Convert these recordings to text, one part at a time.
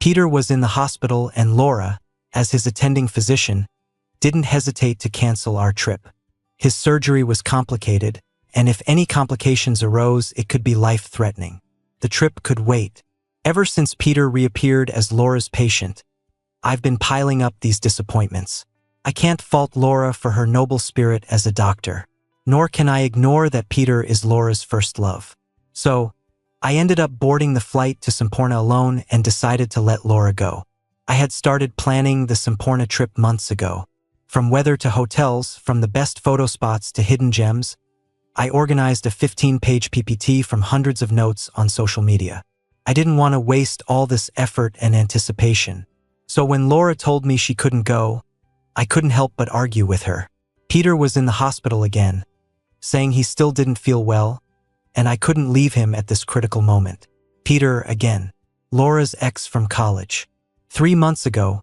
Peter was in the hospital and Laura, as his attending physician, didn't hesitate to cancel our trip. His surgery was complicated, and if any complications arose, it could be life-threatening. The trip could wait. Ever since Peter reappeared as Laura's patient, I've been piling up these disappointments. I can't fault Laura for her noble spirit as a doctor, nor can I ignore that Peter is Laura's first love. So, I ended up boarding the flight to Semporna alone and decided to let Laura go. I had started planning the Semporna trip months ago. From weather to hotels, from the best photo spots to hidden gems, I organized a 15-page PPT from hundreds of notes on social media. I didn't want to waste all this effort and anticipation. So when Laura told me she couldn't go, I couldn't help but argue with her. Peter was in the hospital again, saying he still didn't feel well, and I couldn't leave him at this critical moment. Peter again, Laura's ex from college. 3 months ago,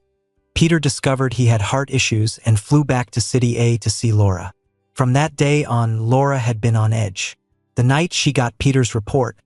Peter discovered he had heart issues and flew back to City A to see Laura. From that day on, Laura had been on edge. The night she got Peter's report,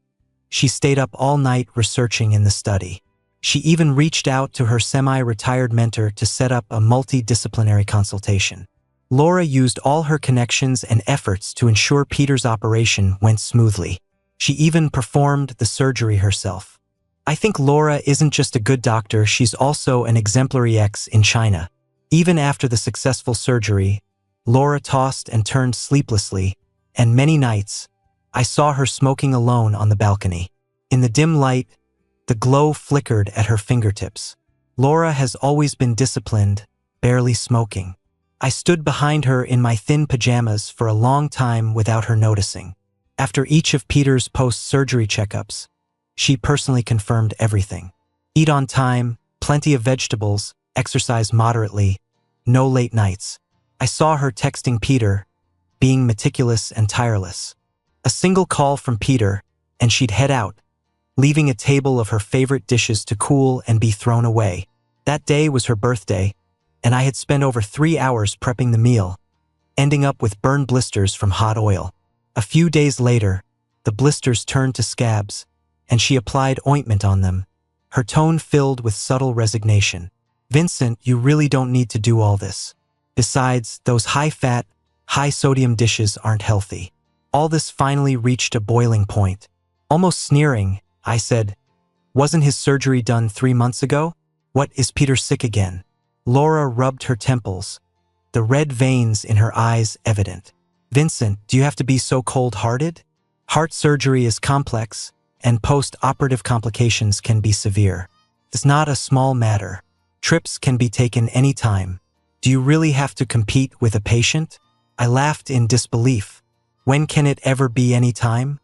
she stayed up all night researching in the study. She even reached out to her semi-retired mentor to set up a multidisciplinary consultation. Laura used all her connections and efforts to ensure Peter's operation went smoothly. She even performed the surgery herself. I think Laura isn't just a good doctor, she's also an exemplary ex in China. Even after the successful surgery, Laura tossed and turned sleeplessly, and many nights, I saw her smoking alone on the balcony. In the dim light, the glow flickered at her fingertips. Laura has always been disciplined, barely smoking. I stood behind her in my thin pajamas for a long time without her noticing. After each of Peter's post-surgery checkups, she personally confirmed everything. Eat on time, plenty of vegetables, exercise moderately, no late nights. I saw her texting Peter, being meticulous and tireless. A single call from Peter, and she'd head out, leaving a table of her favorite dishes to cool and be thrown away. That day was her birthday, and I had spent over 3 hours prepping the meal, ending up with burned blisters from hot oil. A few days later, the blisters turned to scabs, and she applied ointment on them, her tone filled with subtle resignation. "Vincent, you really don't need to do all this. Besides, those high-fat, high-sodium dishes aren't healthy." All this finally reached a boiling point. Almost sneering, I said, "Wasn't his surgery done 3 months ago? What, is Peter sick again?" Laura rubbed her temples, the red veins in her eyes evident. "Vincent, do you have to be so cold-hearted? Heart surgery is complex, and post-operative complications can be severe. It's not a small matter. Trips can be taken any time. Do you really have to compete with a patient?" I laughed in disbelief. "When can it ever be any time?"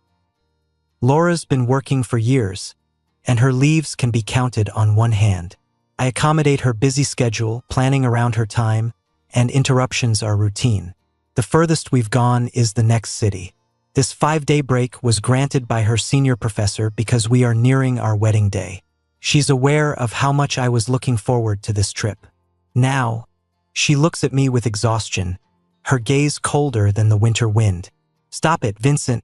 Laura's been working for years, and her leaves can be counted on one hand. I accommodate her busy schedule, planning around her time, and interruptions are routine. The furthest we've gone is the next city. This 5-day break was granted by her senior professor because we are nearing our wedding day. She's aware of how much I was looking forward to this trip. Now, she looks at me with exhaustion, her gaze colder than the winter wind. "Stop it, Vincent.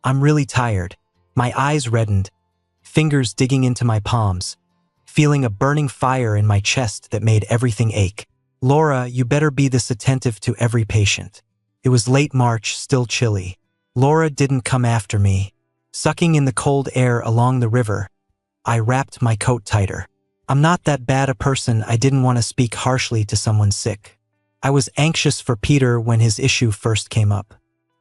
I'm really tired." My eyes reddened, fingers digging into my palms, feeling a burning fire in my chest that made everything ache. "Laura, you better be this attentive to every patient." It was late March, still chilly. Laura didn't come after me. Sucking in the cold air along the river, I wrapped my coat tighter. I'm not that bad a person. I didn't want to speak harshly to someone sick. I was anxious for Peter when his issue first came up.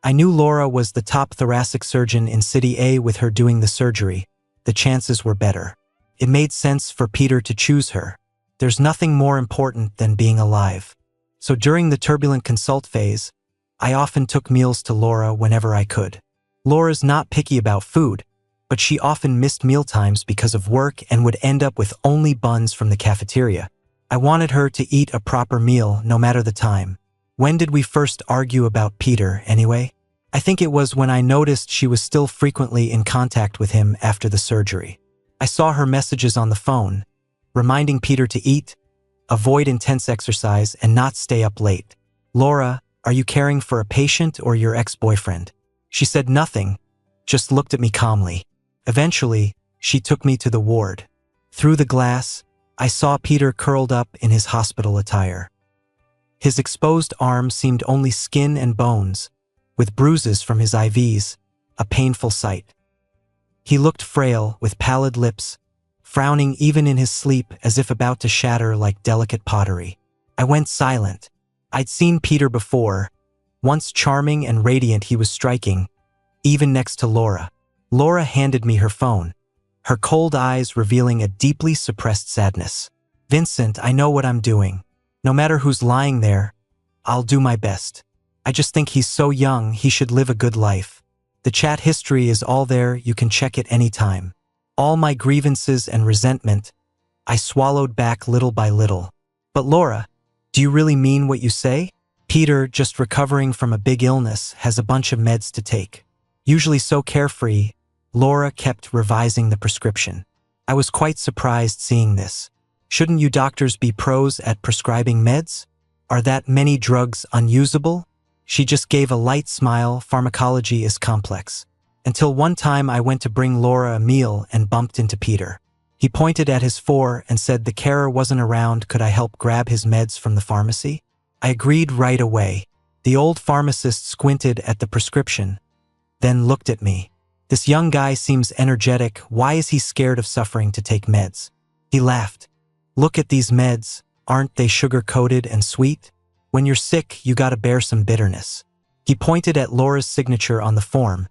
I knew Laura was the top thoracic surgeon in City A. With her doing the surgery, the chances were better. It made sense for Peter to choose her. There's nothing more important than being alive. So during the turbulent consult phase, I often took meals to Laura whenever I could. Laura's not picky about food, but she often missed mealtimes because of work and would end up with only buns from the cafeteria. I wanted her to eat a proper meal no matter the time. When did we first argue about Peter, anyway? I think it was when I noticed she was still frequently in contact with him after the surgery. I saw her messages on the phone, reminding Peter to eat, avoid intense exercise, and not stay up late. "Laura, are you caring for a patient or your ex-boyfriend?" She said nothing, just looked at me calmly. Eventually, she took me to the ward. Through the glass, I saw Peter curled up in his hospital attire. His exposed arm seemed only skin and bones, with bruises from his IVs, a painful sight. He looked frail, with pallid lips, frowning even in his sleep as if about to shatter like delicate pottery. I went silent. I'd seen Peter before. Once charming and radiant, he was striking, even next to Laura. Laura handed me her phone, her cold eyes revealing a deeply suppressed sadness. "Vincent, I know what I'm doing. No matter who's lying there, I'll do my best. I just think he's so young, he should live a good life. The chat history is all there, you can check it anytime." All my grievances and resentment, I swallowed back little by little. "But Laura, do you really mean what you say? Peter, just recovering from a big illness, has a bunch of meds to take." Usually so carefree, Laura kept revising the prescription. I was quite surprised seeing this. Shouldn't you doctors be pros at prescribing meds? Are that many drugs unusable? She just gave a light smile. Pharmacology is complex. Until one time I went to bring Laura a meal and bumped into Peter. He pointed at his four and said the carer wasn't around, could I help grab his meds from the pharmacy? I agreed right away. The old pharmacist squinted at the prescription, then looked at me. "This young guy seems energetic. Why is he scared of suffering to take meds?" He laughed. "Look at these meds. Aren't they sugar-coated and sweet? When you're sick, you gotta bear some bitterness." He pointed at Laura's signature on the form,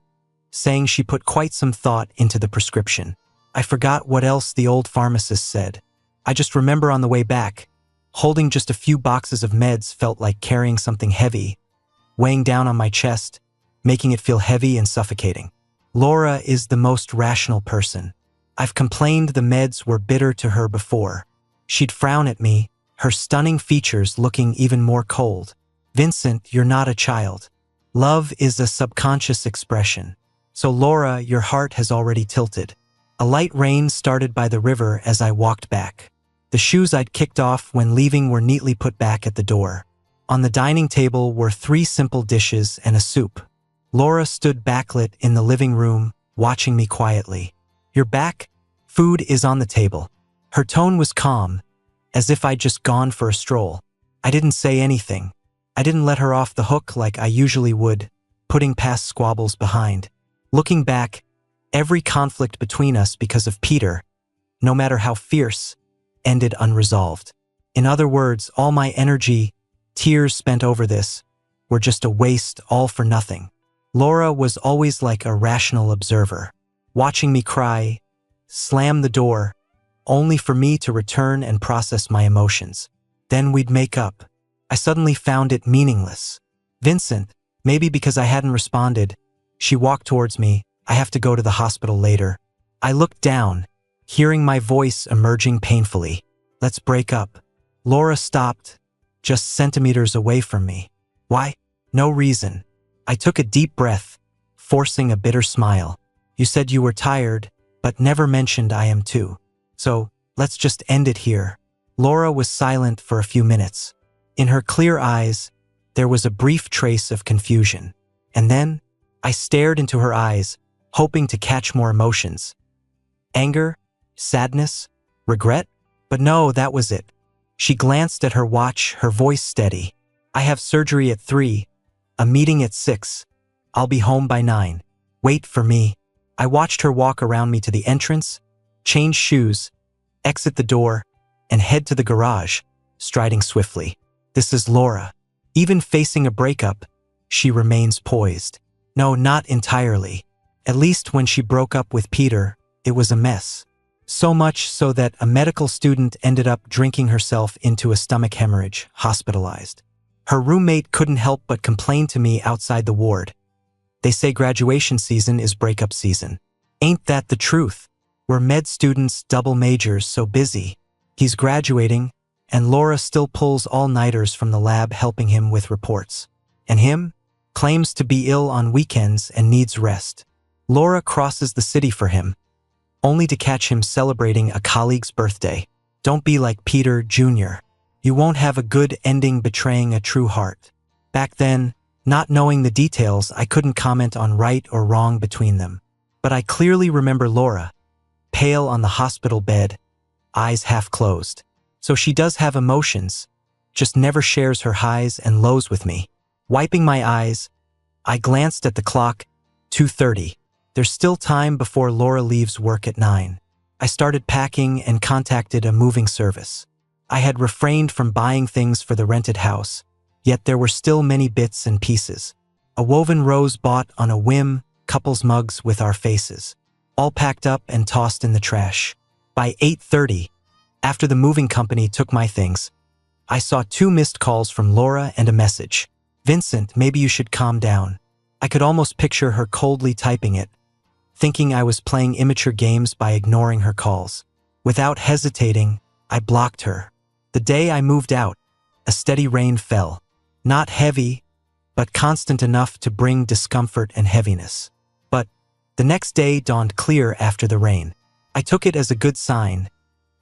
saying she put quite some thought into the prescription. I forgot what else the old pharmacist said. I just remember on the way back, holding just a few boxes of meds felt like carrying something heavy, weighing down on my chest, making it feel heavy and suffocating. Laura is the most rational person. I've complained the meds were bitter to her before. She'd frown at me, her stunning features looking even more cold. "Vincent, you're not a child. Love is a subconscious expression. So Laura, your heart has already tilted." A light rain started by the river as I walked back. The shoes I'd kicked off when leaving were neatly put back at the door. On the dining table were 3 simple dishes and a soup. Laura stood backlit in the living room, watching me quietly. "You're back? Food is on the table." Her tone was calm, as if I'd just gone for a stroll. I didn't say anything. I didn't let her off the hook like I usually would, putting past squabbles behind. Looking back, every conflict between us because of Peter, no matter how fierce, ended unresolved. In other words, all my energy, tears spent over this, were just a waste, all for nothing. Laura was always like a rational observer, watching me cry, slam the door, only for me to return and process my emotions. Then we'd make up. I suddenly found it meaningless. "Vincent," maybe because I hadn't responded, she walked towards me. "I have to go to the hospital later." I looked down, hearing my voice emerging painfully. "Let's break up." Laura stopped, just centimeters away from me. "Why?" "No reason." I took a deep breath, forcing a bitter smile. "You said you were tired, but never mentioned I am too. So, let's just end it here." Laura was silent for a few minutes. In her clear eyes, there was a brief trace of confusion. And then, I stared into her eyes, hoping to catch more emotions. Anger? Sadness? Regret? But no, that was it. She glanced at her watch, her voice steady. "I have surgery at 3, a meeting at 6. I'll be home by 9. Wait for me." I watched her walk around me to the entrance, change shoes, exit the door, and head to the garage, striding swiftly. This is Laura. Even facing a breakup, she remains poised. No, not entirely. At least when she broke up with Peter, it was a mess. So much so that a medical student ended up drinking herself into a stomach hemorrhage, hospitalized. Her roommate couldn't help but complain to me outside the ward. They say graduation season is breakup season. Ain't that the truth? We're med students, double majors, so busy. He's graduating, and Laura still pulls all-nighters from the lab helping him with reports. And him? Claims to be ill on weekends and needs rest. Laura crosses the city for him, only to catch him celebrating a colleague's birthday. Don't be like Peter Jr. You won't have a good ending betraying a true heart. Back then, not knowing the details, I couldn't comment on right or wrong between them. But I clearly remember Laura, pale on the hospital bed, eyes half closed. So she does have emotions, just never shares her highs and lows with me. Wiping my eyes, I glanced at the clock, 2:30. There's still time before Laura leaves work at 9. I started packing and contacted a moving service. I had refrained from buying things for the rented house, yet there were still many bits and pieces. A woven rose bought on a whim, couples mugs with our faces, all packed up and tossed in the trash. By 8:30, after the moving company took my things, I saw 2 missed calls from Laura and a message. "Vincent, maybe you should calm down." I could almost picture her coldly typing it, thinking I was playing immature games by ignoring her calls. Without hesitating, I blocked her. The day I moved out, a steady rain fell. Not heavy, but constant enough to bring discomfort and heaviness. But the next day dawned clear after the rain. I took it as a good sign,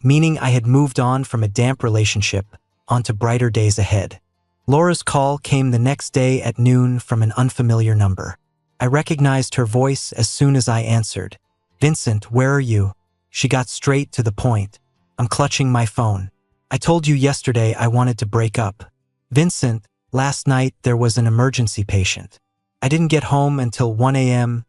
meaning I had moved on from a damp relationship onto brighter days ahead. Laura's call came the next day at noon from an unfamiliar number. I recognized her voice as soon as I answered. "Vincent, where are you?" She got straight to the point. "I'm clutching my phone. I told you yesterday I wanted to break up." "Vincent, last night there was an emergency patient. I didn't get home until 1 a.m.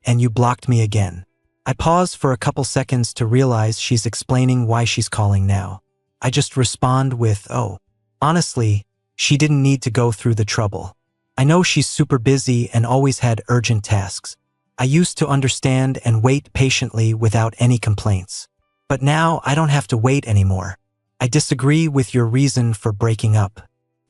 and you blocked me again." I pause for a couple seconds to realize she's explaining why she's calling now. I just respond with, "Oh." Honestly, she didn't need to go through the trouble. I know she's super busy and always had urgent tasks. I used to understand and wait patiently without any complaints. But now I don't have to wait anymore. I disagree with your reason for breaking up.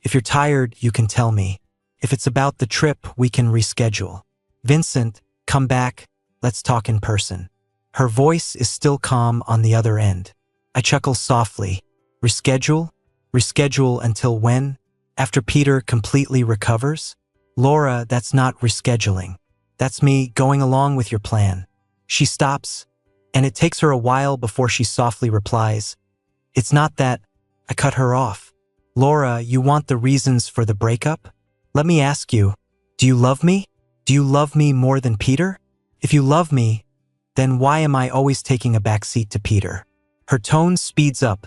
If you're tired, you can tell me. If it's about the trip, we can reschedule. "Vincent, come back. Let's talk in person." Her voice is still calm on the other end. I chuckle softly. "Reschedule? Reschedule until when? After Peter completely recovers?" "Laura, that's not rescheduling. That's me going along with your plan." She stops, and it takes her a while before she softly replies, "It's not that." I cut her off. "Laura, you want the reasons for the breakup? Let me ask you, do you love me? Do you love me more than Peter? If you love me, then why am I always taking a backseat to Peter?" Her tone speeds up,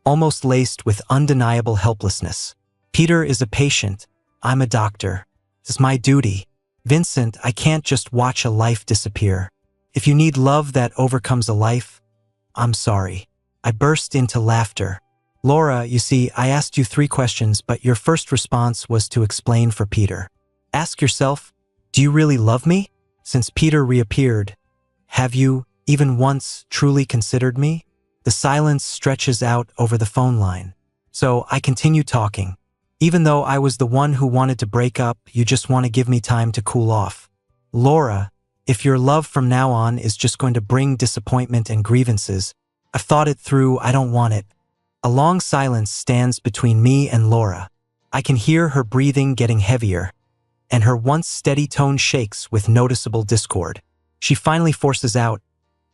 almost laced with undeniable helplessness. "Peter is a patient. I'm a doctor. It's my duty. Vincent, I can't just watch a life disappear. If you need love that overcomes a life, I'm sorry." I burst into laughter. "Laura, you see, I asked you 3 questions, but your first response was to explain for Peter. Ask yourself, do you really love me? Since Peter reappeared, have you, even once, truly considered me?" The silence stretches out over the phone line. So I continue talking. "Even though I was the one who wanted to break up, you just want to give me time to cool off. Laura, if your love from now on is just going to bring disappointment and grievances, I've thought it through, I don't want it." A long silence stands between me and Laura. I can hear her breathing getting heavier, and her once steady tone shakes with noticeable discord. She finally forces out,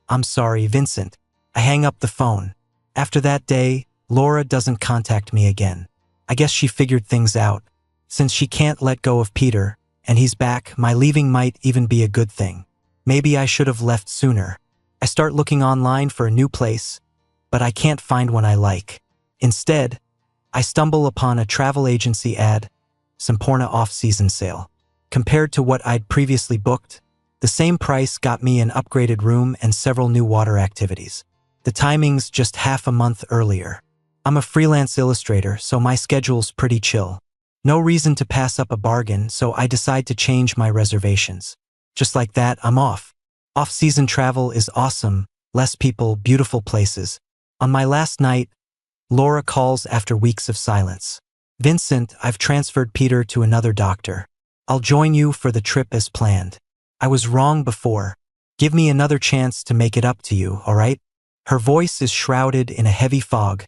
"I'm sorry, Vincent." I hang up the phone. After that day, Laura doesn't contact me again. I guess she figured things out. Since she can't let go of Peter, and he's back, my leaving might even be a good thing. Maybe I should have left sooner. I start looking online for a new place, but I can't find one I like. Instead, I stumble upon a travel agency ad, Semporna off-season sale. Compared to what I'd previously booked, the same price got me an upgraded room and several new water activities. The timing's just half a month earlier. I'm a freelance illustrator, so my schedule's pretty chill. No reason to pass up a bargain, so I decide to change my reservations. Just like that, I'm off. Off-season travel is awesome, less people, beautiful places. On my last night, Laura calls after weeks of silence. "Vincent, I've transferred Peter to another doctor. I'll join you for the trip as planned. I was wrong before. Give me another chance to make it up to you, all right?" Her voice is shrouded in a heavy fog,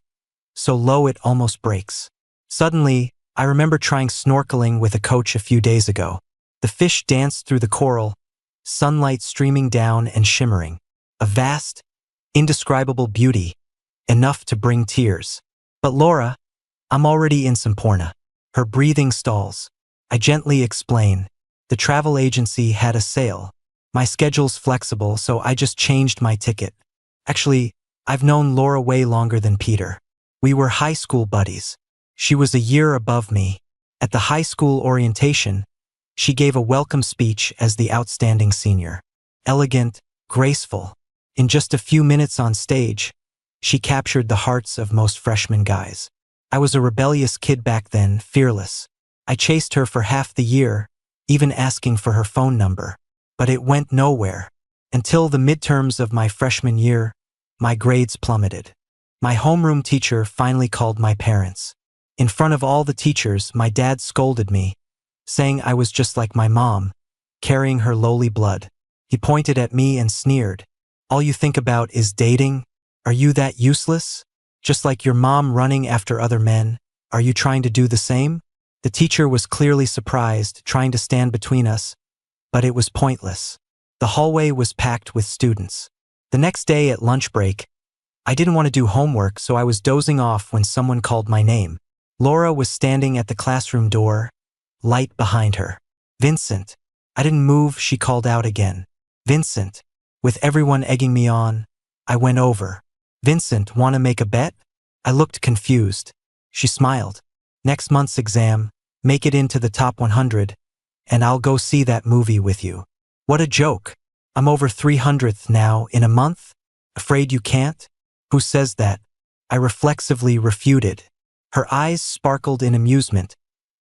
so low it almost breaks. Suddenly, I remember trying snorkeling with a coach a few days ago. The fish danced through the coral, sunlight streaming down and shimmering. A vast, indescribable beauty, enough to bring tears. "But Laura, I'm already in Semporna." Her breathing stalls. I gently explain. "The travel agency had a sale. My schedule's flexible, so I just changed my ticket. Actually, I've known Laura way longer than Peter. We were high school buddies. She was a year above me. At the high school orientation, she gave a welcome speech as the outstanding senior. Elegant, graceful. In just a few minutes on stage, she captured the hearts of most freshman guys. I was a rebellious kid back then, fearless. I chased her for half the year, even asking for her phone number. But it went nowhere. Until the midterms of my freshman year, my grades plummeted. My homeroom teacher finally called my parents. In front of all the teachers, my dad scolded me, saying I was just like my mom, carrying her lowly blood. He pointed at me and sneered. All you think about is dating? Are you that useless? Just like your mom running after other men, are you trying to do the same? The teacher was clearly surprised, trying to stand between us, but it was pointless. The hallway was packed with students. The next day at lunch break, I didn't want to do homework, so I was dozing off when someone called my name. Laura was standing at the classroom door, light behind her. Vincent. I didn't move, she called out again. Vincent. With everyone egging me on, I went over. Vincent, want to make a bet? I looked confused. She smiled. Next month's exam, make it into the top 100, and I'll go see that movie with you. What a joke. I'm over 300th now in a month? Afraid you can't? Who says that? I reflexively refuted. Her eyes sparkled in amusement,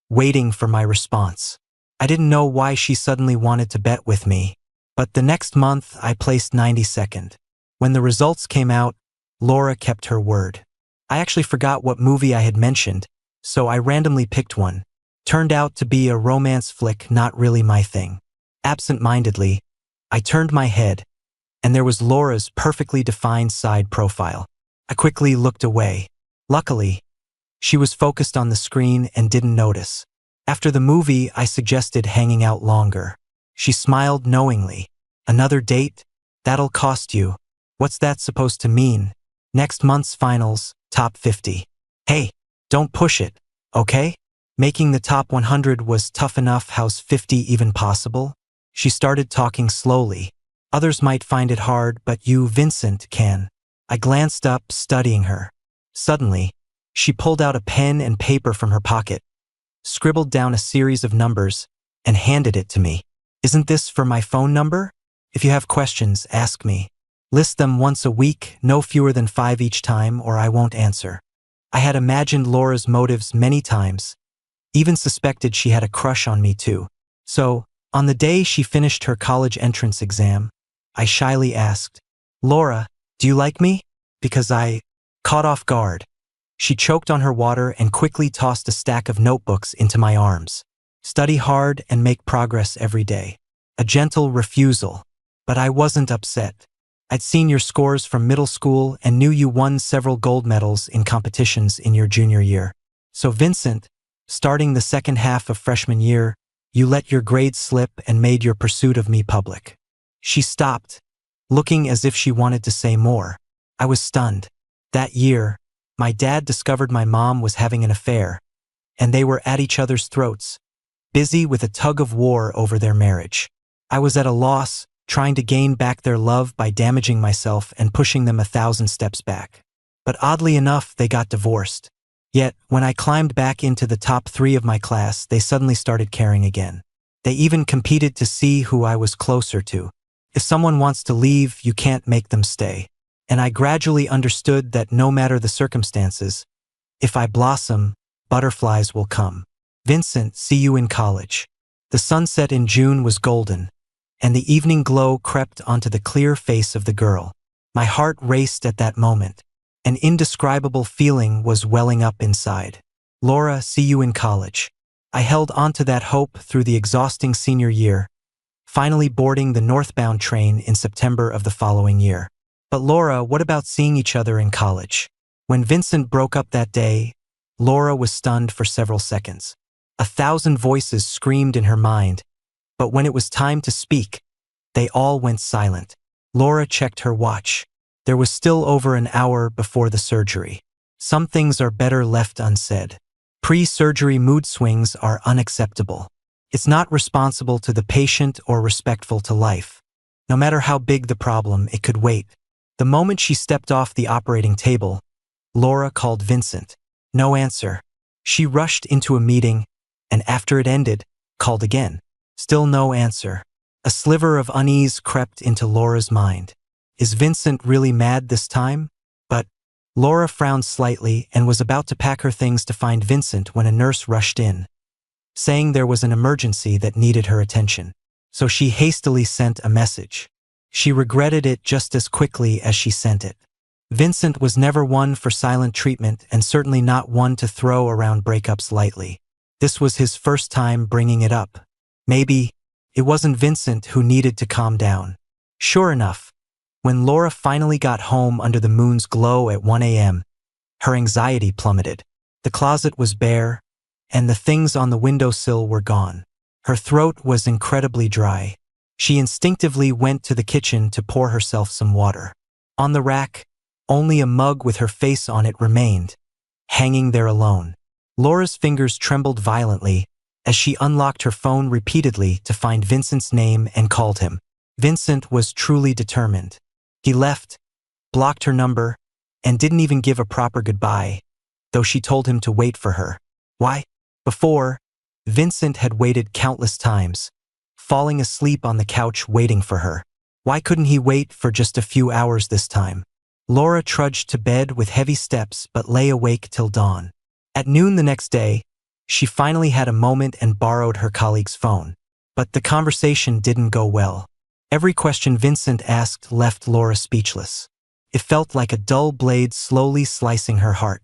waiting for my response. I didn't know why she suddenly wanted to bet with me, but the next month I placed 92nd. When the results came out, Laura kept her word. I actually forgot what movie I had mentioned, so I randomly picked one. Turned out to be a romance flick, not really my thing. Absent-mindedly, I turned my head, and there was Laura's perfectly defined side profile. I quickly looked away. Luckily, she was focused on the screen and didn't notice. After the movie, I suggested hanging out longer. She smiled knowingly. Another date? That'll cost you. What's that supposed to mean? Next month's finals, top 50. Hey, don't push it, okay? Making the top 100 was tough enough, how's 50 even possible? She started talking slowly. Others might find it hard, but you, Vincent, can. I glanced up, studying her. Suddenly, she pulled out a pen and paper from her pocket, scribbled down a series of numbers, and handed it to me. Isn't this for my phone number? If you have questions, ask me. List them once a week, no fewer than 5 each time, or I won't answer. I had imagined Laura's motives many times, even suspected she had a crush on me too. So, on the day she finished her college entrance exam, I shyly asked, Laura, do you like me? Because I caught off guard. She choked on her water and quickly tossed a stack of notebooks into my arms. Study hard and make progress every day. A gentle refusal. But I wasn't upset. I'd seen your scores from middle school and knew you won several gold medals in competitions in your junior year. So Vincent, starting the second half of freshman year, you let your grades slip and made your pursuit of me public. She stopped, looking as if she wanted to say more. I was stunned. That year, my dad discovered my mom was having an affair, and they were at each other's throats, busy with a tug of war over their marriage. I was at a loss, trying to gain back their love by damaging myself and pushing them 1,000 steps back. But oddly enough, they got divorced. Yet, when I climbed back into the top 3 of my class, they suddenly started caring again. They even competed to see who I was closer to. If someone wants to leave, you can't make them stay. And I gradually understood that no matter the circumstances, if I blossom, butterflies will come. Vincent, see you in college. The sunset in June was golden, and the evening glow crept onto the clear face of the girl. My heart raced at that moment. An indescribable feeling was welling up inside. Laura, see you in college. I held onto that hope through the exhausting senior year, finally boarding the northbound train in September of the following year. But Laura, what about seeing each other in college? When Vincent broke up that day, Laura was stunned for several seconds. 1,000 voices screamed in her mind, but when it was time to speak, they all went silent. Laura checked her watch. There was still over an hour before the surgery. Some things are better left unsaid. Pre-surgery mood swings are unacceptable. It's not responsible to the patient or respectful to life. No matter how big the problem, it could wait. The moment she stepped off the operating table, Laura called Vincent. No answer. She rushed into a meeting, and after it ended, called again. Still no answer. A sliver of unease crept into Laura's mind. Is Vincent really mad this time? But Laura frowned slightly and was about to pack her things to find Vincent when a nurse rushed in, saying there was an emergency that needed her attention. So she hastily sent a message. She regretted it just as quickly as she sent it. Vincent was never one for silent treatment and certainly not one to throw around breakups lightly. This was his first time bringing it up. Maybe it wasn't Vincent who needed to calm down. Sure enough, when Laura finally got home under the moon's glow at 1 a.m., her anxiety plummeted. The closet was bare, and the things on the windowsill were gone. Her throat was incredibly dry. She instinctively went to the kitchen to pour herself some water. On the rack, only a mug with her face on it remained, hanging there alone. Laura's fingers trembled violently as she unlocked her phone repeatedly to find Vincent's name and called him. Vincent was truly determined. He left, blocked her number, and didn't even give a proper goodbye, though she told him to wait for her. Why? Before, Vincent had waited countless times, falling asleep on the couch waiting for her. Why couldn't he wait for just a few hours this time? Laura trudged to bed with heavy steps but lay awake till dawn. At noon the next day, she finally had a moment and borrowed her colleague's phone. But the conversation didn't go well. Every question Vincent asked left Laura speechless. It felt like a dull blade slowly slicing her heart.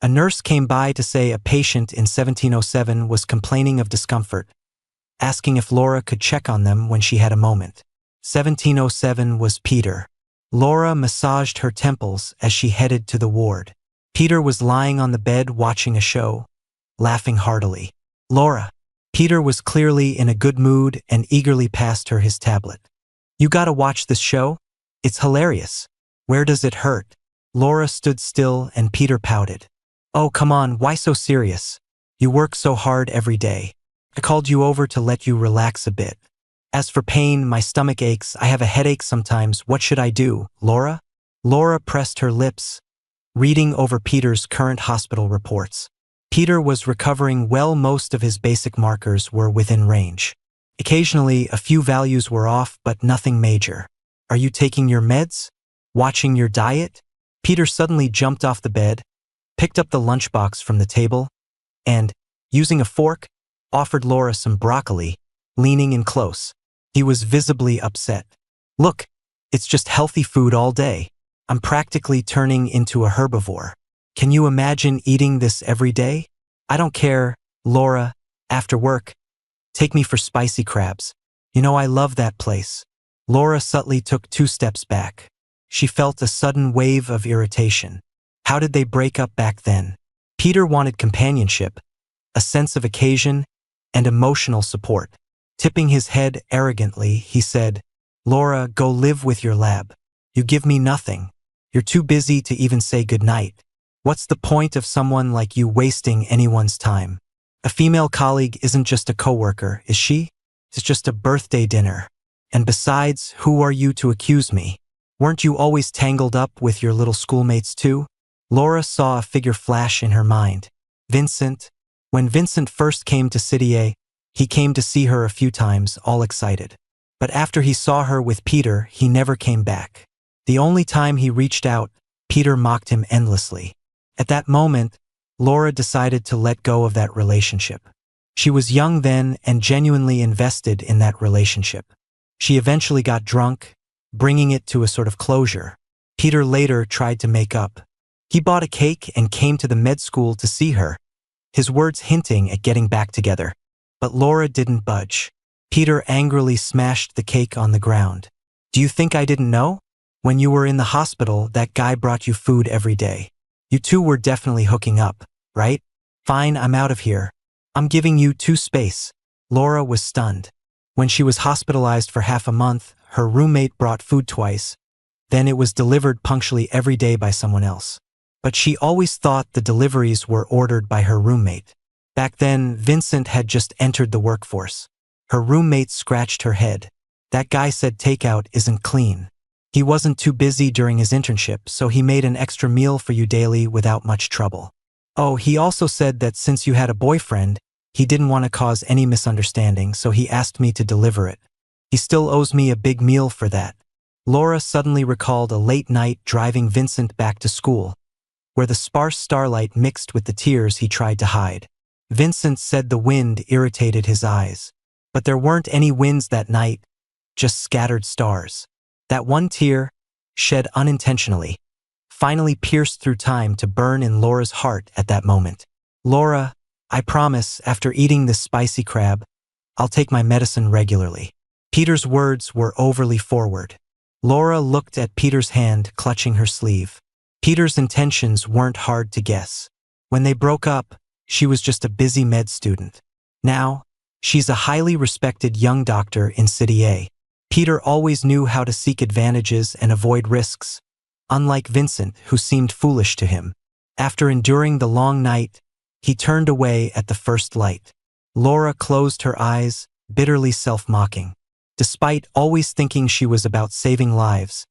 A nurse came by to say a patient in 1707 was complaining of discomfort, asking if Laura could check on them when she had a moment. 1707 was Peter. Laura massaged her temples as she headed to the ward. Peter was lying on the bed watching a show, laughing heartily. Laura. Peter was clearly in a good mood and eagerly passed her his tablet. You gotta watch this show? It's hilarious. Where does it hurt? Laura stood still and Peter pouted. Oh, come on, why so serious? You work so hard every day. I called you over to let you relax a bit. As for pain, my stomach aches, I have a headache sometimes, what should I do, Laura? Laura pressed her lips, reading over Peter's current hospital reports. Peter was recovering well, most of his basic markers were within range. Occasionally, a few values were off, but nothing major. Are you taking your meds? Watching your diet? Peter suddenly jumped off the bed, picked up the lunchbox from the table, and, using a fork, offered Laura some broccoli, leaning in close. He was visibly upset. Look, it's just healthy food all day. I'm practically turning into a herbivore. Can you imagine eating this every day? I don't care, Laura. After work, take me for spicy crabs. You know I love that place. Laura subtly took 2 steps back. She felt a sudden wave of irritation. How did they break up back then? Peter wanted companionship, a sense of occasion, and emotional support. Tipping his head arrogantly, he said, Laura, go live with your lab. You give me nothing. You're too busy to even say goodnight. What's the point of someone like you wasting anyone's time? A female colleague isn't just a coworker, is she? It's just a birthday dinner. And besides, who are you to accuse me? Weren't you always tangled up with your little schoolmates too? Laura saw a figure flash in her mind. Vincent. When Vincent first came to City A, he came to see her a few times, all excited. But after he saw her with Peter, he never came back. The only time he reached out, Peter mocked him endlessly. At that moment, Laura decided to let go of that relationship. She was young then and genuinely invested in that relationship. She eventually got drunk, bringing it to a sort of closure. Peter later tried to make up. He bought a cake and came to the med school to see her, his words hinting at getting back together. But Laura didn't budge. Peter angrily smashed the cake on the ground. Do you think I didn't know? When you were in the hospital, that guy brought you food every day. You two were definitely hooking up, right? Fine, I'm out of here. I'm giving you 2 space. Laura was stunned. When she was hospitalized for half a month, her roommate brought food twice. Then it was delivered punctually every day by someone else. But she always thought the deliveries were ordered by her roommate. Back then, Vincent had just entered the workforce. Her roommate scratched her head. That guy said takeout isn't clean. He wasn't too busy during his internship, so he made an extra meal for you daily without much trouble. Oh, he also said that since you had a boyfriend, he didn't want to cause any misunderstanding, so he asked me to deliver it. He still owes me a big meal for that. Laura suddenly recalled a late night driving Vincent back to school, where the sparse starlight mixed with the tears he tried to hide. Vincent said the wind irritated his eyes. But there weren't any winds that night, just scattered stars. That one tear, shed unintentionally, finally pierced through time to burn in Laura's heart at that moment. Laura, I promise, after eating this spicy crab, I'll take my medicine regularly. Peter's words were overly forward. Laura looked at Peter's hand clutching her sleeve. Peter's intentions weren't hard to guess. When they broke up, she was just a busy med student. Now, she's a highly respected young doctor in City A. Peter always knew how to seek advantages and avoid risks, unlike Vincent, who seemed foolish to him. After enduring the long night, he turned away at the first light. Laura closed her eyes, bitterly self-mocking. Despite always thinking she was about saving lives,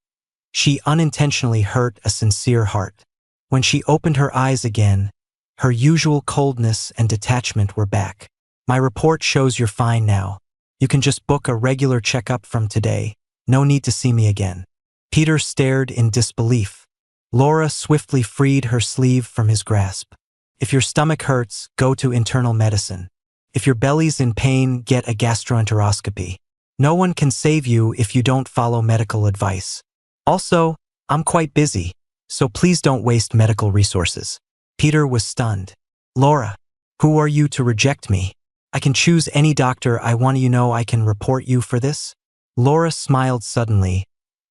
she unintentionally hurt a sincere heart. When she opened her eyes again, her usual coldness and detachment were back. My report shows you're fine now. You can just book a regular checkup from today. No need to see me again. Peter stared in disbelief. Laura swiftly freed her sleeve from his grasp. If your stomach hurts, go to internal medicine. If your belly's in pain, get a gastroenteroscopy. No one can save you if you don't follow medical advice. Also, I'm quite busy, so please don't waste medical resources. Peter was stunned. Laura, who are you to reject me? I can choose any doctor I want. You know I can report you for this? Laura smiled suddenly,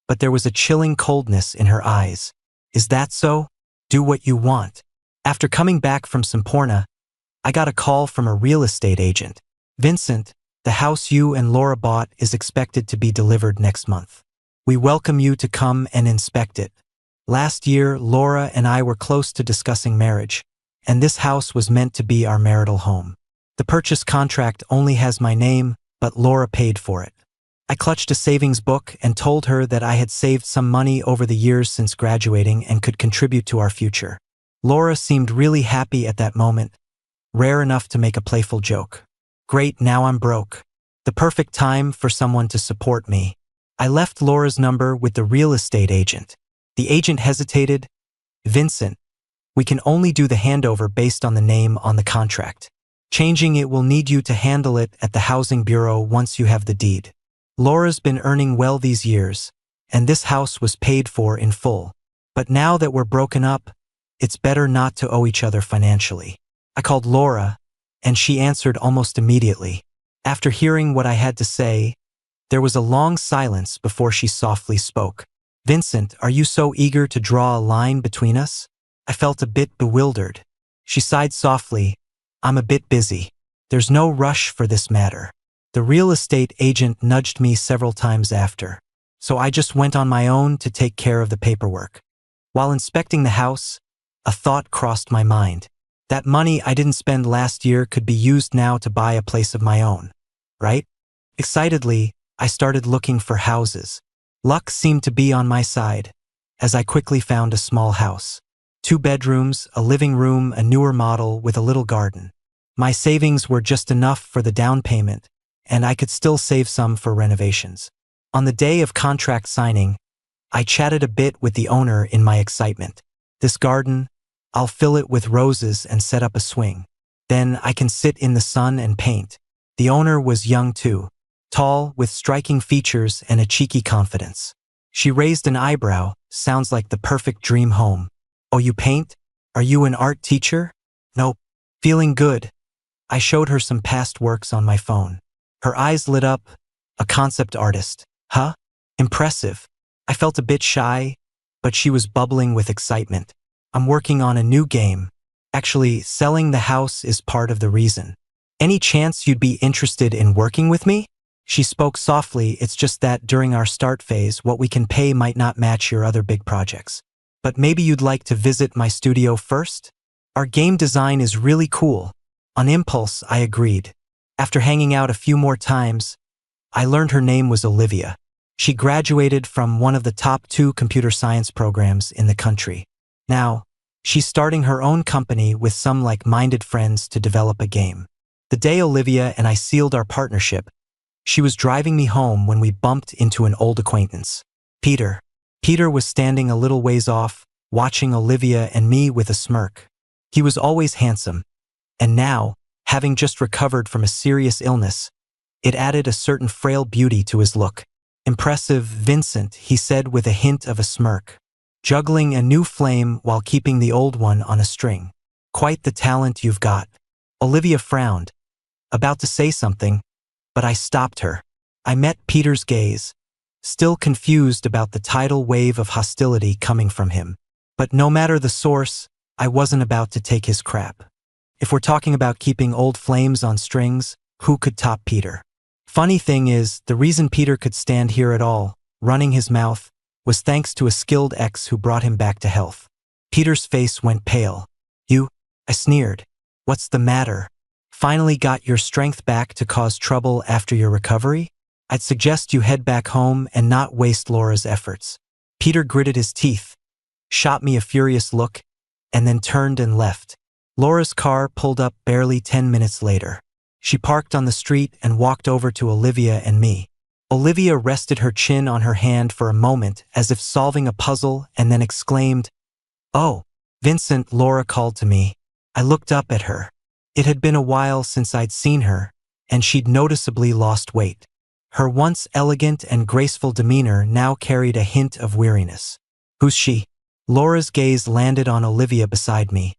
but there was a chilling coldness in her eyes. Is that so? Do what you want. After coming back from Semporna, I got a call from a real estate agent. Vincent, the house you and Laura bought is expected to be delivered next month. We welcome you to come and inspect it. Last year, Laura and I were close to discussing marriage, and this house was meant to be our marital home. The purchase contract only has my name, but Laura paid for it. I clutched a savings book and told her that I had saved some money over the years since graduating and could contribute to our future. Laura seemed really happy at that moment, rare enough to make a playful joke. Great, now I'm broke. The perfect time for someone to support me. I left Laura's number with the real estate agent. The agent hesitated. Vincent, we can only do the handover based on the name on the contract. Changing it will need you to handle it at the housing bureau once you have the deed. Laura's been earning well these years, and this house was paid for in full. But now that we're broken up, it's better not to owe each other financially. I called Laura, and she answered almost immediately. After hearing what I had to say, there was a long silence before she softly spoke. Vincent, are you so eager to draw a line between us? I felt a bit bewildered. She sighed softly. I'm a bit busy. There's no rush for this matter. The real estate agent nudged me several times after, so I just went on my own to take care of the paperwork. While inspecting the house, a thought crossed my mind. That money I didn't spend last year could be used now to buy a place of my own, right? Excitedly, I started looking for houses. Luck seemed to be on my side, as I quickly found a small house. 2 bedrooms, a living room, a newer model with a little garden. My savings were just enough for the down payment, and I could still save some for renovations. On the day of contract signing, I chatted a bit with the owner in my excitement. This garden, I'll fill it with roses and set up a swing. Then I can sit in the sun and paint. The owner was young too, tall, with striking features and a cheeky confidence. She raised an eyebrow. Sounds like the perfect dream home. Oh, you paint? Are you an art teacher? Nope. Feeling good. I showed her some past works on my phone. Her eyes lit up. A concept artist. Huh? Impressive. I felt a bit shy, but she was bubbling with excitement. I'm working on a new game. Actually, selling the house is part of the reason. Any chance you'd be interested in working with me? She spoke softly. It's just that during our start phase, what we can pay might not match your other big projects. But maybe you'd like to visit my studio first? Our game design is really cool. On impulse, I agreed. After hanging out a few more times, I learned her name was Olivia. She graduated from one of the top 2 computer science programs in the country. Now, she's starting her own company with some like-minded friends to develop a game. The day Olivia and I sealed our partnership, she was driving me home when we bumped into an old acquaintance. Peter. Peter was standing a little ways off, watching Olivia and me with a smirk. He was always handsome, and now, having just recovered from a serious illness, it added a certain frail beauty to his look. "Impressive, Vincent," he said with a hint of a smirk. "Juggling a new flame while keeping the old one on a string. Quite the talent you've got." Olivia frowned, about to say something, but I stopped her. I met Peter's gaze, still confused about the tidal wave of hostility coming from him. But no matter the source, I wasn't about to take his crap. If we're talking about keeping old flames on strings, who could top Peter? Funny thing is, the reason Peter could stand here at all, running his mouth, was thanks to a skilled ex who brought him back to health. Peter's face went pale. "You?" I sneered. "What's the matter? Finally got your strength back to cause trouble after your recovery? I'd suggest you head back home and not waste Laura's efforts." Peter gritted his teeth, shot me a furious look, and then turned and left. Laura's car pulled up barely 10 minutes later. She parked on the street and walked over to Olivia and me. Olivia rested her chin on her hand for a moment as if solving a puzzle and then exclaimed, "Oh, Vincent," Laura called to me. I looked up at her. It had been a while since I'd seen her, and she'd noticeably lost weight. Her once elegant and graceful demeanor now carried a hint of weariness. "Who's she?" Laura's gaze landed on Olivia beside me,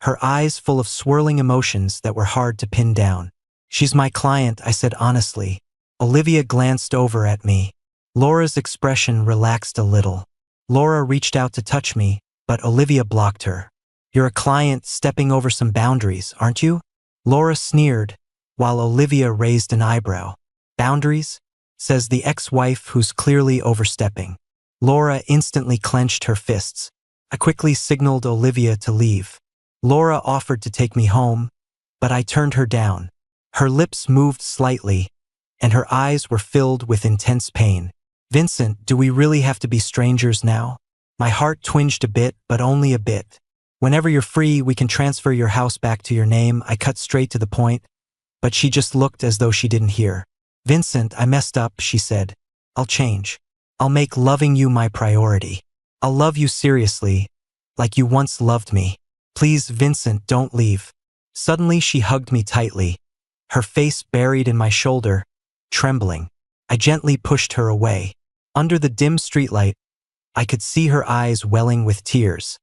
her eyes full of swirling emotions that were hard to pin down. "She's my client," I said honestly. Olivia glanced over at me. Laura's expression relaxed a little. Laura reached out to touch me, but Olivia blocked her. "You're a client stepping over some boundaries, aren't you?" Laura sneered, while Olivia raised an eyebrow. "Boundaries?" says the ex-wife who's clearly overstepping. Laura instantly clenched her fists. I quickly signaled Olivia to leave. Laura offered to take me home, but I turned her down. Her lips moved slightly, and her eyes were filled with intense pain. "Vincent, do we really have to be strangers now?" My heart twinged a bit, but only a bit. "Whenever you're free, we can transfer your house back to your name." I cut straight to the point, but she just looked as though she didn't hear. "Vincent, I messed up," she said. "I'll change. I'll make loving you my priority. I'll love you seriously, like you once loved me. Please, Vincent, don't leave." Suddenly she hugged me tightly, her face buried in my shoulder, trembling. I gently pushed her away. Under the dim streetlight, I could see her eyes welling with tears.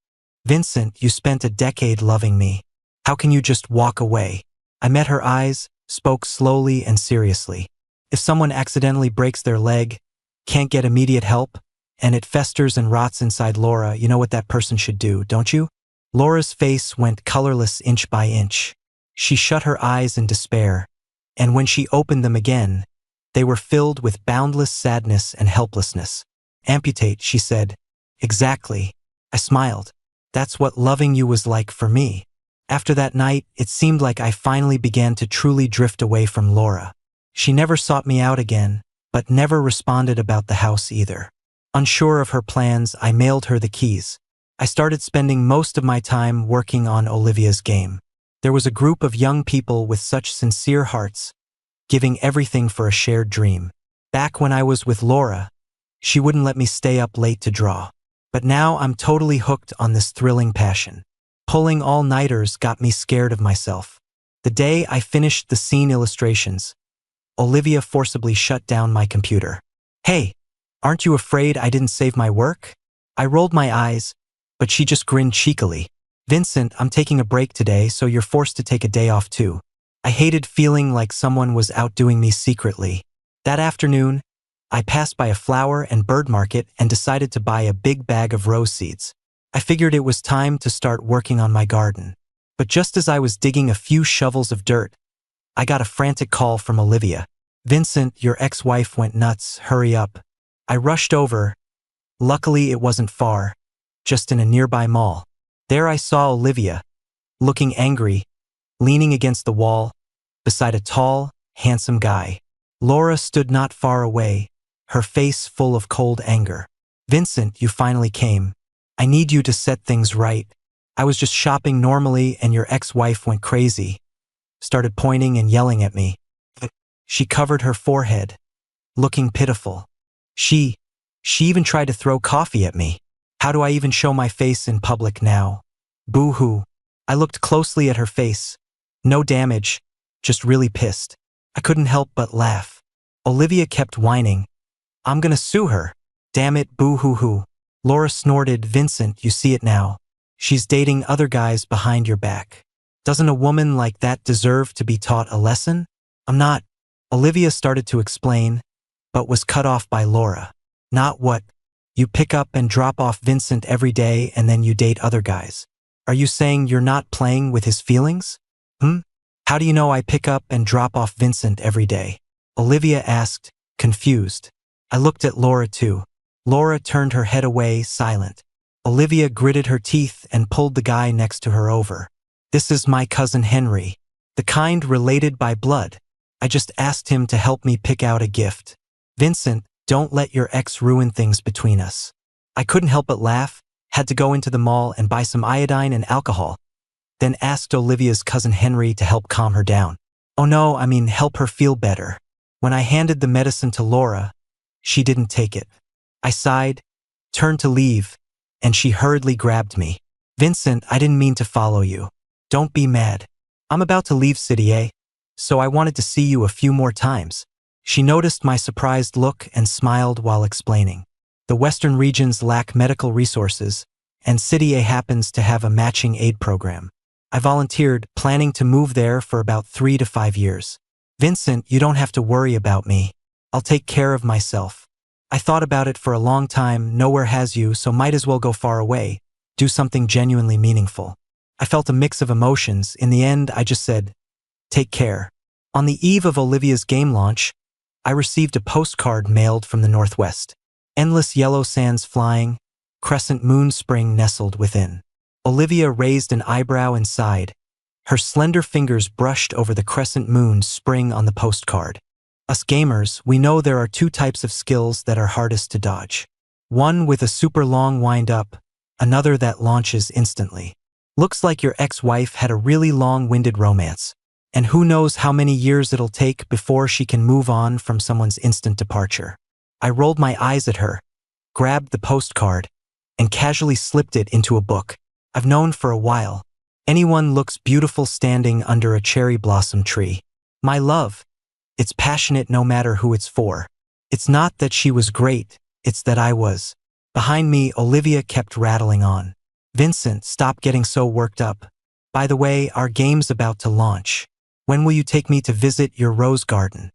"Vincent, you spent a decade loving me. How can you just walk away?" I met her eyes, spoke slowly and seriously. If someone accidentally breaks their leg, can't get immediate help, and it festers and rots inside Laura, you know what that person should do, don't you? Laura's face went colorless inch by inch. She shut her eyes in despair, and when she opened them again, they were filled with boundless sadness and helplessness. "Amputate," she said. "Exactly." I smiled. "That's what loving you was like for me." After that night, it seemed like I finally began to truly drift away from Laura. She never sought me out again, but never responded about the house either. Unsure of her plans, I mailed her the keys. I started spending most of my time working on Olivia's game. There was a group of young people with such sincere hearts, giving everything for a shared dream. Back when I was with Laura, she wouldn't let me stay up late to draw. But now I'm totally hooked on this thrilling passion. Pulling all-nighters got me scared of myself. The day I finished the scene illustrations, Olivia forcibly shut down my computer. "Hey, aren't you afraid I didn't save my work?" I rolled my eyes, but she just grinned cheekily. "Vincent, I'm taking a break today, so you're forced to take a day off too." I hated feeling like someone was outdoing me secretly. That afternoon, I passed by a flower and bird market and decided to buy a big bag of rose seeds. I figured it was time to start working on my garden. But just as I was digging a few shovels of dirt, I got a frantic call from Olivia. "Vincent, your ex-wife went nuts, hurry up." I rushed over. Luckily, it wasn't far, just in a nearby mall. There I saw Olivia, looking angry, leaning against the wall, beside a tall, handsome guy. Laura stood not far away, her face full of cold anger. Vincent, you finally came. I need you to set things right. I was just shopping normally and your ex-wife went crazy. Started pointing and yelling at me. She covered her forehead, looking pitiful. She even tried to throw coffee at me. How do I even show my face in public now? Boo-hoo. I looked closely at her face. No damage, just really pissed. I couldn't help but laugh. Olivia kept whining. I'm gonna sue her. Damn it, boo-hoo-hoo. Laura snorted. Vincent, you see it now. She's dating other guys behind your back. Doesn't a woman like that deserve to be taught a lesson? I'm not. Olivia started to explain, but was cut off by Laura. Not what? You pick up and drop off Vincent every day and then you date other guys. Are you saying you're not playing with his feelings? How do you know I pick up and drop off Vincent every day? Olivia asked, confused. I looked at Laura too. Laura turned her head away, silent. Olivia gritted her teeth and pulled the guy next to her over. This is my cousin Henry, the kind related by blood. I just asked him to help me pick out a gift. Vincent, don't let your ex ruin things between us. I couldn't help but laugh, had to go into the mall and buy some iodine and alcohol, then asked Olivia's cousin Henry to help calm her down. Oh no, I mean help her feel better. When I handed the medicine to Laura, she didn't take it. I sighed, turned to leave, and she hurriedly grabbed me. Vincent, I didn't mean to follow you. Don't be mad. I'm about to leave City A, so I wanted to see you a few more times. She noticed my surprised look and smiled while explaining. The Western regions lack medical resources, and City A happens to have a matching aid program. I volunteered, planning to move there for about 3 to 5 years. Vincent, you don't have to worry about me. I'll take care of myself. I thought about it for a long time. Nowhere has you, so might as well go far away. Do something genuinely meaningful. I felt a mix of emotions. In the end, I just said, take care. On the eve of Olivia's game launch, I received a postcard mailed from the Northwest. Endless yellow sands flying, crescent moon spring nestled within. Olivia raised an eyebrow and sighed. Her slender fingers brushed over the crescent moon spring on the postcard. Us gamers, we know there are 2 types of skills that are hardest to dodge. One with a super long wind-up, another that launches instantly. Looks like your ex-wife had a really long-winded romance. And who knows how many years it'll take before she can move on from someone's instant departure. I rolled my eyes at her, grabbed the postcard, and casually slipped it into a book. I've known for a while. Anyone looks beautiful standing under a cherry blossom tree. My love. It's passionate no matter who it's for. It's not that she was great, it's that I was. Behind me, Olivia kept rattling on. Vincent, stop getting so worked up. By the way, our game's about to launch. When will you take me to visit your rose garden?